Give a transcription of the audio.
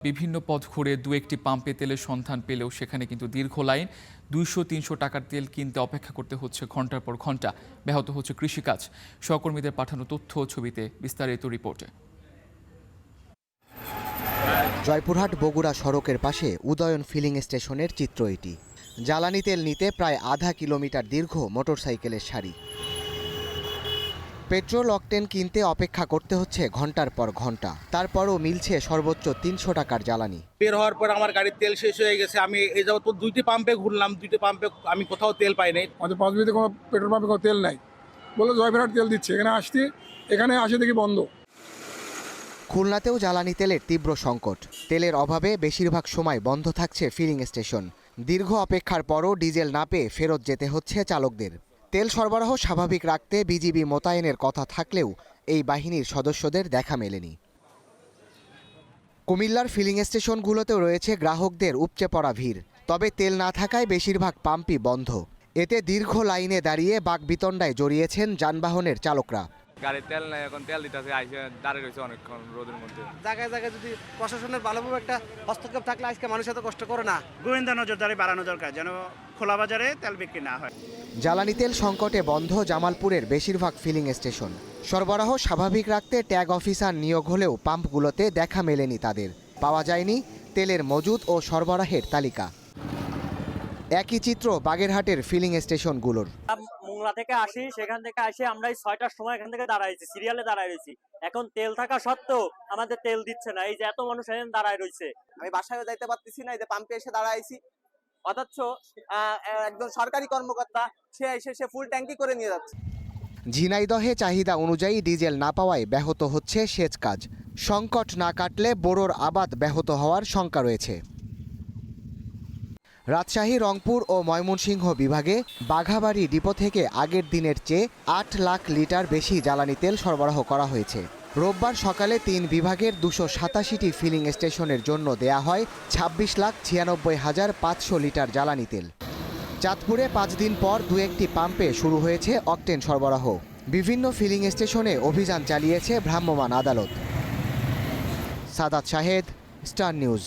বিভিন্ন পথ ঘুরে দু একটি পাম্পে তেলের সন্ধান পেলেও সেখানে কিন্তু দীর্ঘ লাইন। 200-300 টাকার তেল কিনতে অপেক্ষা করতে হচ্ছে ঘন্টার পর ঘন্টা। ব্যাহত হচ্ছে কৃষিকাজ। সহকর্মীদের পাঠানো তথ্য ও ছবিতে বিস্তারিত রিপোর্টে। জয়পুরহাট বগুড়া সড়কের পাশে উদয়ন ফিলিং স্টেশনের চিত্র এটি। জ্বালানি তেল নিতে প্রায় আধা কিলোমিটার দীর্ঘ মোটরসাইকেলের সারি। পেট্রোল অকটেন কিনতে অপেক্ষা করতে হচ্ছে ঘন্টার পর ঘন্টা। তারপরও মিলছে সর্বোচ্চ 300 টাকার জ্বালানি। বের হওয়ার পর আমার গাড়ির তেল শেষ হয়ে গেছে। আমি এই যাবত 2টি পাম্পে ঘুরলাম, 2টি পাম্পে আমি কোথাও তেল পাই নাই। আমাদের পাঁচবিতে কোনো পেট্রোল পাম্পে কোনো তেল নাই, বলে জয়পুরহাট তেল দিচ্ছে। এখানে আসে দেখি বন্ধ। খুলনাতেও জ্বালানি তেলের তীব্র সংকট। তেলের অভাবে বেশিরভাগ সময় বন্ধ থাকছে ফিলিং স্টেশন। দীর্ঘ অপেক্ষার পরও ডিজেল না পেয়ে ফেরত যেতে হচ্ছে চালকদের। তেল সরবরাহ স্বাভাবিক রাখতে বিজিবি মোতায়েনের কথা থাকলেও এই বাহিনীর সদস্যদের দেখা মেলেনি। কুমিল্লার ফিলিং স্টেশনগুলোতেও রয়েছে গ্রাহকদের উপচে পড়া ভিড়। তবে তেল না থাকায় বেশিরভাগ পাম্পই বন্ধ। এতে দীর্ঘ লাইনে দাঁড়িয়ে বাকবিতণ্ডায় জড়িয়েছেন যানবাহনের চালকরা। গাড়ির তেল নাই, এখন তেল দিতেছে, আইসে দাঁড়িয়ে রয়েছে অনেকক্ষণ রোদের মধ্যে। জায়গায় জায়গায় যদি প্রশাসনের ভালোভাবে একটা হস্তক্ষেপ থাকলে আজকে মানুষ এত কষ্ট করে না। গোয়েন্দা নজরদারি বাড়ানো দরকার, যেন খোলা বাজারে তেল বিক্রি না হয়। জ্বালানি তেল সংকটে বন্ধ জামালপুরের বেশিরভাগ ফিলিং স্টেশন। সরবরাহ স্বাভাবিক রাখতে ট্যাগ অফিসার নিয়োগ হলেও পাম্পগুলোতে দেখা মেলেনি তাদের। পাওয়া যায়নি তেলের মজুদ ও সরবরাহের তালিকা। একই চিত্র বাগেরহাটের ফিলিং স্টেশনগুলোর। মোংলা থেকে আসি, সেখান থেকে আসে আমরা 6টার সময় এখান থেকে দাঁড়াইছি, সিরিয়ালে দাঁড়ায় রয়েছি। এখন তেল থাকা সত্ত্বেও আমাদের তেল দিচ্ছে না। এই যে এত মানুষ এখানে দাঁড়ায় রয়েছে, আমি বাসায়ও যাইতে পারতেছি না, এই যে পাম্পে এসে দাঁড়াইছি। অথচ একজন সরকারি কর্মকর্তা সে ফুল ট্যাঙ্কি করে নিয়ে যাচ্ছে। ঝিনাইদহে চাহিদা অনুযায়ী ডিজেল না পাওয়ায় ব্যাহত হচ্ছে সেচ কাজ। সংকট না কাটলে বোরোর আবাদ ব্যাহত হওয়ার শঙ্কা রয়েছে। রাজশাহী, রংপুর ও ময়মনসিংহ বিভাগে বাঘাবাড়ি ডিপো থেকে আগের দিনের চেয়ে 8 লাখ লিটার বেশি জ্বালানি তেল সরবরাহ করা হয়েছে। রোববার সকালে 3 বিভাগের 287টি ফিলিং স্টেশনের জন্য দেয়া হয় 26,96,500 লিটার জ্বালানি তেল। চাঁদপুরে 5 দিন পর 2-1টি পাম্পে শুরু হয়েছে অকটেন সরবরাহ। বিভিন্ন ফিলিং স্টেশনে অভিযান চালিয়েছে ভ্রাম্যমাণ আদালত। Sadat Shahed, star news.